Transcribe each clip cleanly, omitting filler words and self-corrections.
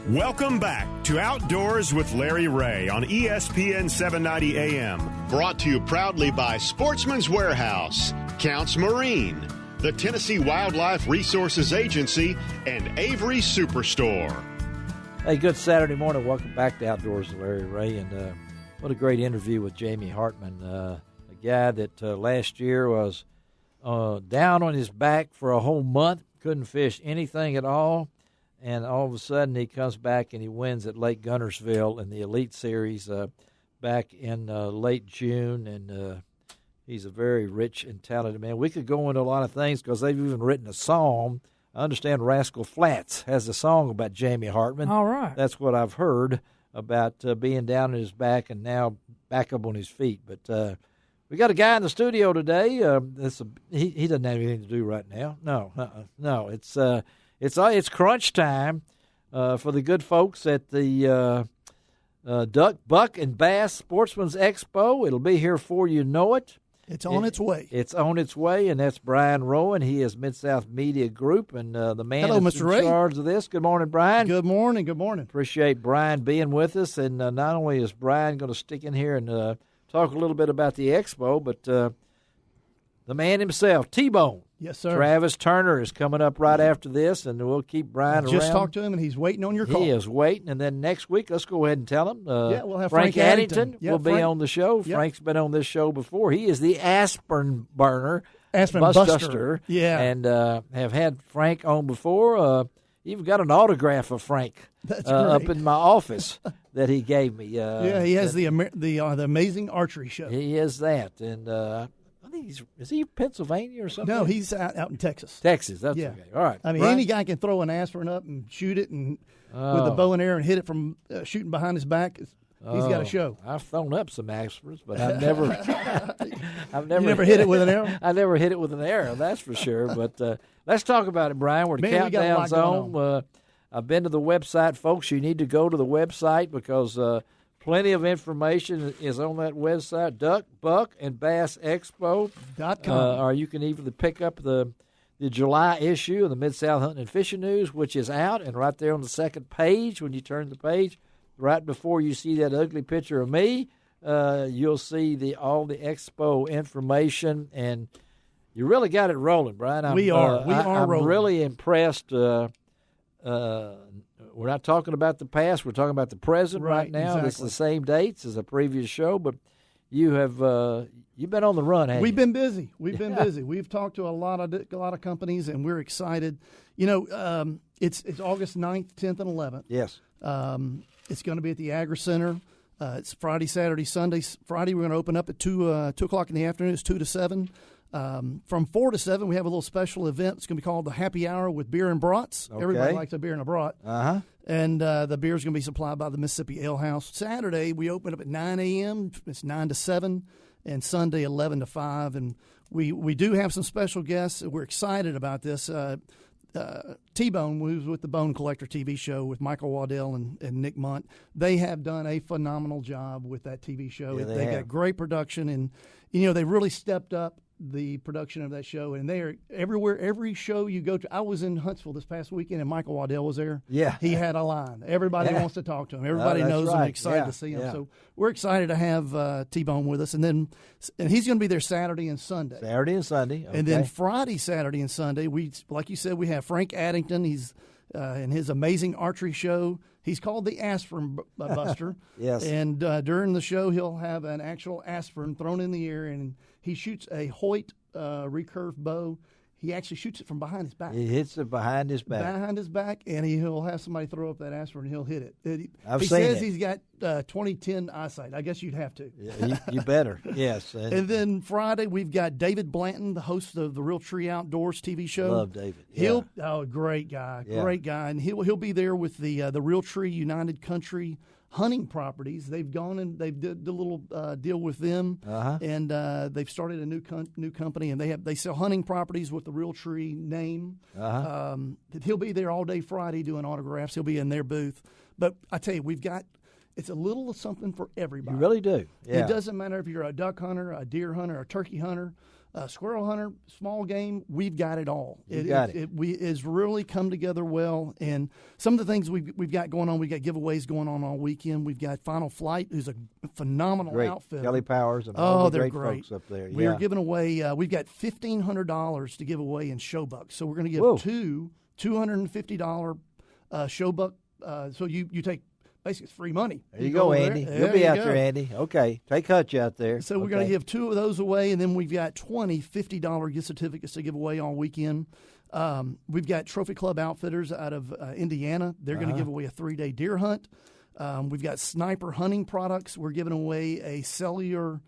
Welcome back to Outdoors with Larry Ray on ESPN 790 AM. Brought to you proudly by Sportsman's Warehouse, Counts Marine, the Tennessee Wildlife Resources Agency, and Avery Superstore. Hey, good Saturday morning. Welcome back to Outdoors with Larry Ray. And what a great interview with Jamie Hartman, a guy that last year was down on his back for a whole month, couldn't fish anything at all. And all of a sudden, he comes back and he wins at Lake Guntersville in the Elite Series back in late June. And he's a very rich and talented man. We could go into a lot of things because they've even written a song. I understand Rascal Flatts has a song about Jamie Hartman. All right. That's what I've heard about being down on his back and now back up on his feet. But we got a guy in the studio today. He doesn't have anything to do right now. No. It's crunch time for the good folks at the Duck, Buck, and Bass Sportsman's Expo. It'll be here before you know it. It's on its way. It's on its way, and that's Brian Rowan. He is Mid-South Media Group, and the man Hello, is Mr. in Ray. charge of this. Good morning, Brian. Good morning. Good morning. Appreciate Brian being with us, and not only is Brian going to stick in here and talk a little bit about the Expo, but the man himself, T-Bone. Yes, sir. Travis Turner is coming up right after this, and we'll keep Brian around. Just talked to him, and he's waiting on your call. He is waiting, and then next week, let's go ahead and tell him. We'll have Frank Addington will be Frank on the show. Yep. Frank's been on this show before. He is the Aspirin burner. Aspirin Buster. Yeah. And have had Frank on before. Even got an autograph of Frank up in my office that he gave me. He has the amazing archery show. He is that, and I think is he Pennsylvania or something? No, he's out in Texas. Texas, that's okay. All right. I mean, any guy can throw an aspirin up and shoot it and with a bow and arrow and hit it from shooting behind his back. He's got a show. I've thrown up some aspirins, but I've never. You never hit it with an arrow? I never hit it with an arrow, that's for sure. But let's talk about it, Brian. We're the countdown's on. I've been to the website, folks. You need to go to the website because plenty of information is on that website, Duck, Buck, and Bass Expo.com. Or you can even pick up the July issue of the Mid-South Hunting and Fishing News, which is out, and right there on the second page, when you turn the page, right before you see that ugly picture of me, you'll see all the Expo information, and you really got it rolling, Brian. I'm rolling. Really impressed. We're not talking about the past. We're talking about the present right now. Exactly. It's the same dates as a previous show, but you have you've been on the run, haven't you? We've been busy. We've talked to a lot of companies, and we're excited. You know, it's August 9th, 10th, and 11th. Yes. It's going to be at the Agri Center. It's Friday, Saturday, Sunday. Friday, we're going to open up at 2 o'clock in the afternoon. It's 2 to 7. From 4 to 7, we have a little special event. It's going to be called the Happy Hour with Beer and Brats. Okay. Everybody likes a beer and a brat. Uh-huh. And the beer is going to be supplied by the Mississippi Ale House. Saturday, we open up at 9 a.m. It's 9 to 7. And Sunday, 11 to 5. And we do have some special guests. We're excited about this. T-Bone, who's with the Bone Collector TV show with Michael Waddell and Nick Munt, they have done a phenomenal job with that TV show. Yeah, They've got great production, and they really stepped up the production of that show, and they are everywhere. Every show you go to. I was in Huntsville this past weekend, and Michael Waddell was there. Yeah, he had a line. Everybody wants to talk to him. Everybody knows him. Excited to see him. Yeah. So we're excited to have T-Bone with us, and he's going to be there Saturday and Sunday. Okay. And then Friday, Saturday, and Sunday, like you said, we have Frank Addington. He's in his amazing archery show. He's called the Aspirin Buster. Yes. And during the show, he'll have an actual aspirin thrown in the air, and he shoots a Hoyt recurve bow. He actually shoots it from behind his back. He hits it behind his back. And he'll have somebody throw up that aspirin, and he'll hit it. He says he's got 20/10 eyesight. I guess you'd have to. Yeah, you better, yes. And then Friday, we've got David Blanton, the host of the Real Tree Outdoors TV show. Love David. Great guy, great guy. And he'll be there with the Real Tree United Country hunting properties. They've gone and they've did a little deal with them, and they've started a new company, and they sell hunting properties with the Real Tree name. He'll be there all day Friday doing autographs. He'll be in their booth. But I tell you, it's a little of something for everybody. You really do. Yeah. It doesn't matter if you're a duck hunter, a deer hunter, a turkey hunter. Squirrel hunter, small game, we've got it all. It's really come together well. And some of the things we've got going on, we've got giveaways going on all weekend. We've got Final Flight, who's a phenomenal outfit. Kelly Powers and all the they're great folks up there. We are giving away, we've got $1,500 to give away in show bucks. So we're going to give two $250 show buck. So you take. Basically, it's free money. There you go, Andy. You'll be out there, Andy. Okay. Take Hutch out there. So we're going to give 2 of those away, and then we've got 20 $50 gift certificates to give away all weekend. We've got Trophy Club Outfitters out of Indiana. They're going to give away a 3-day deer hunt. We've got Sniper Hunting Products. We're giving away a cellular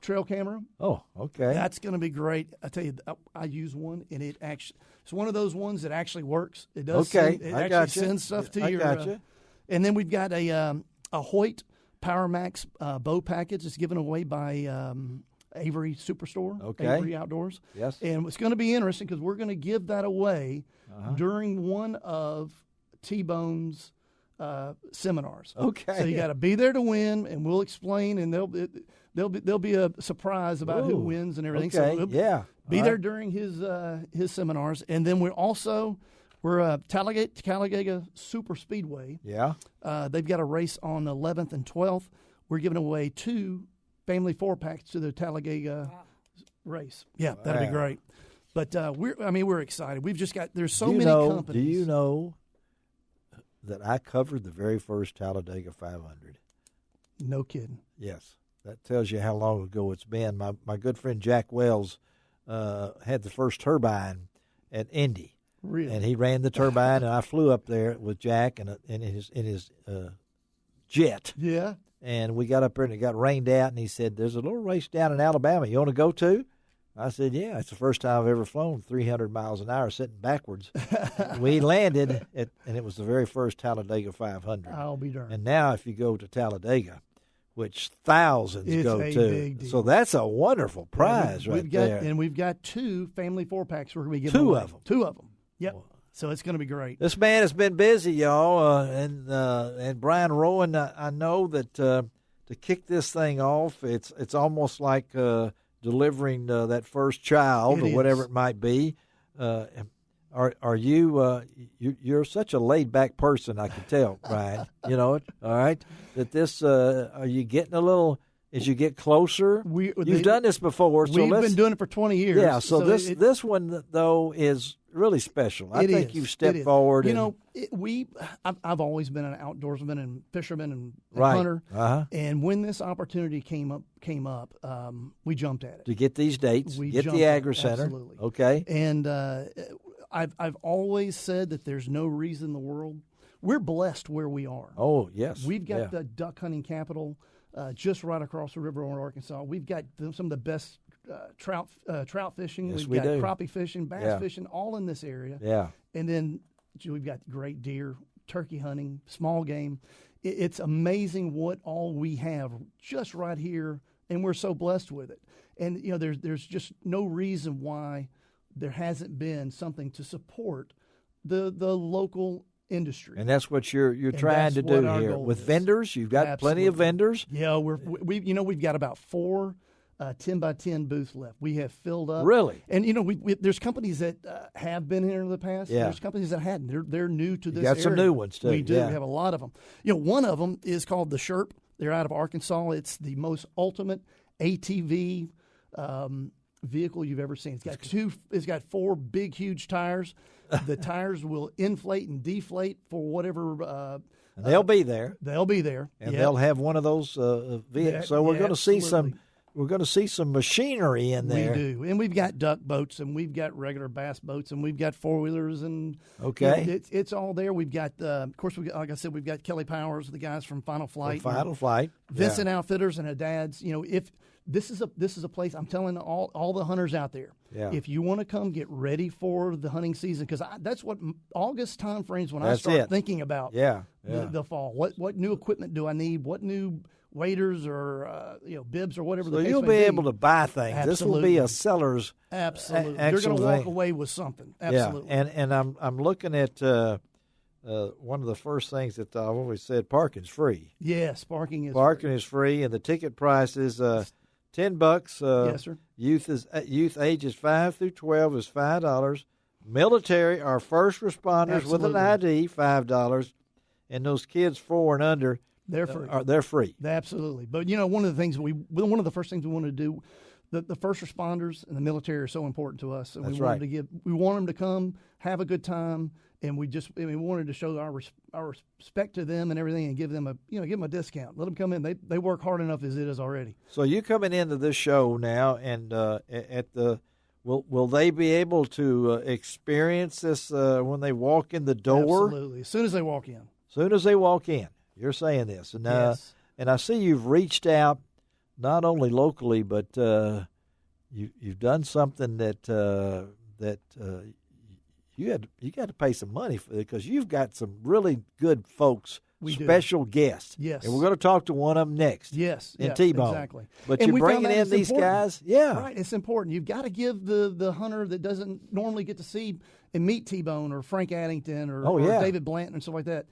trail camera. Oh, okay. That's going to be great. I tell you, I use one, and it's one of those ones that actually works. It does. Okay. It actually sends stuff to your. Gotcha. And then we've got a Hoyt Power Max bow package that's given away by Avery Superstore, Avery Outdoors. Yes. And it's going to be interesting because we're going to give that away during one of T-Bone's seminars. Okay. So you got to be there to win, and we'll explain, and there'll be a surprise about who wins and everything. Okay. So be there during his seminars, and then we're Talladega Super Speedway. Yeah. They've got a race on the 11th and 12th. We're giving away 2 family 4-packs to the Talladega race. Yeah, that'll be great. But we're excited. We've just got there's so many companies. Do you know that I covered the very first Talladega 500? No kidding. Yes. That tells you how long ago it's been. My good friend Jack Wells had the first turbine at Indy. Really? And he ran the turbine, and I flew up there with Jack in his jet. Yeah. And we got up there, and it got rained out, and he said, "There's a little race down in Alabama. You want to go to?" I said, "Yeah, it's the first time I've ever flown 300 miles an hour sitting backwards." We landed, and it was the very first Talladega 500. I'll be darned. And now if you go to Talladega, which thousands go to. Big deal. So that's a wonderful prize there. And we've got 2 family 4-packs we're going to be giving away. 2 of them. Yep. So it's going to be great. This man has been busy, y'all, and Brian Rowan. I know that to kick this thing off, it's almost like delivering that first child or whatever it might be. Are you? You're such a laid back person, I can tell, Brian. You know it. All right. That this are you getting a little? As you get closer, you've done this before. So we've been doing it for 20 years. Yeah. So this one though is really special. I think you've stepped forward. You know, I've always been an outdoorsman and fisherman and hunter. And when this opportunity came up, we jumped at it to get these dates. Get the Agri Center. Absolutely. Okay. And I've always said that there's no reason in the world. We're blessed where we are. Oh yes. We've got the duck hunting capital. Just right across the river in Arkansas. We've got some of the best trout fishing. Yes, we've got do. crappie fishing, bass fishing, all in this area. Yeah. And then we've got great deer, turkey hunting, small game. It's amazing what all we have just right here, and we're so blessed with it. And you know, there's just no reason why there hasn't been something to support the local industry. And that's what you're trying to do here with vendors. You've got plenty of vendors. Yeah, we've got about 4 10x10 booths left. We have filled up. Really? And you know, there's companies that have been here in the past. Yeah. There's companies that hadn't. They're new to this. You got some new ones too. We do. Yeah. We have a lot of them. You know, one of them is called the Sherp. They're out of Arkansas. It's the most ultimate ATV vehicle you've ever seen. It's got 4 big, huge tires. The tires will inflate and deflate for whatever. And they'll be there. They'll be there, and they'll have one of those vehicles. So we're going to see some. We're going to see some machinery in there. We do, and we've got duck boats, and we've got regular bass boats, and we've got 4-wheelers, and it's all there. We've got, of course, like I said, we've got Kelly Powers, the guys from Final Flight, Vincent Outfitters, and Hadad's. You know, if this is a place, I'm telling all the hunters out there. Yeah. If you want to come, get ready for the hunting season, because that's what August time frames when I start thinking about the fall. What new equipment do I need? What new waders or bibs or whatever. So the case you'll may be able to buy things. Absolutely. This will be a seller's. Absolutely, they're going to walk away with something. Absolutely. Yeah, and I'm looking at one of the first things that I've always said: parking's free. Yes, parking is free, and the ticket price is $10. Yes, sir. Youth ages 5 through 12 is $5. Military or first responders Absolutely. with an ID, $5. And those kids 4 and under, they're free. They're free. Absolutely. But one of the first things we want to do, the first responders and the military are so important to us. And That's we right. We want them to come, have a good time, and we wanted to show our respect to them and everything, and give them a discount. Let them come in. They work hard enough as it is already. So you coming into this show now, and will they be able to experience this when they walk in the door? Absolutely. As soon as they walk in. Soon as they walk in, you're saying this, and yes. And I see you've reached out not only locally, but you've done something that you got to pay some money for, because you've got some really good folks, special guests. Yes, and we're going to talk to one of them next. Yes, in T-Bone. Exactly. But you're bringing in these guys. Yeah, right. It's important. You've got to give the hunter that doesn't normally get to see and meet T-Bone or Frank Addington or David Blanton and stuff like that.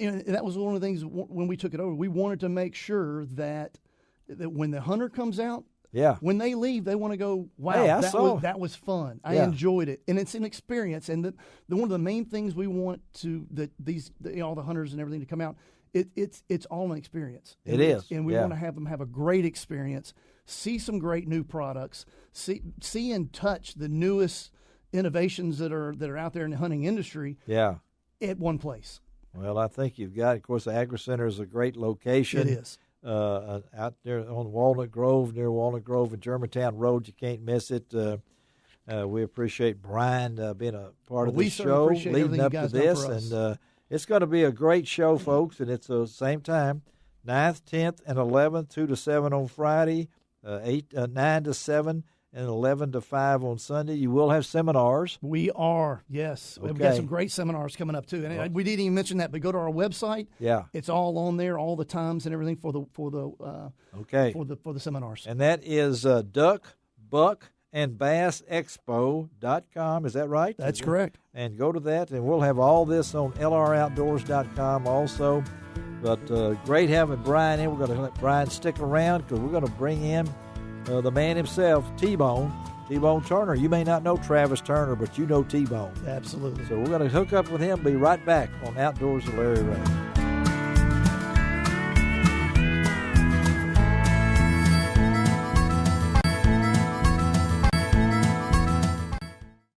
And that was one of the things when we took it over. We wanted to make sure that when the hunter comes out, when they leave, they want to go, wow, that was fun. I enjoyed it. And it's an experience. And one of the main things we want all the hunters and everything to come out, it's all an experience. It is. And we want to have them have a great experience, see some great new products, see and touch the newest innovations that are out there in the hunting industry at one place. Well, I think you've got, of course, the Agri Center is a great location. It is. Out there on Walnut Grove, near Walnut Grove and Germantown Road. You can't miss it. We appreciate Brian being a part of this show, leading up to this. And it's going to be a great show, folks, and it's the same time, 9th, 10th, and 11th, 2 to 7 on Friday, 9 to 7, and 11 to 5 on Sunday. You will have seminars. We are, yes. Okay. We've got some great seminars coming up, too. And we didn't even mention that, but go to our website. Yeah. It's all on there, all the times and everything for the seminars. And that is Duck, Buck, and Bass Expo.com. Is that right? That's correct. And go to that, and we'll have all this on LROutdoors.com also. But great having Brian in. We're going to let Brian stick around because we're going to bring in the man himself, T-Bone Turner. You may not know Travis Turner, but you know T-Bone. Absolutely. So we're going to hook up with him, be right back on Outdoors with Larry Ray.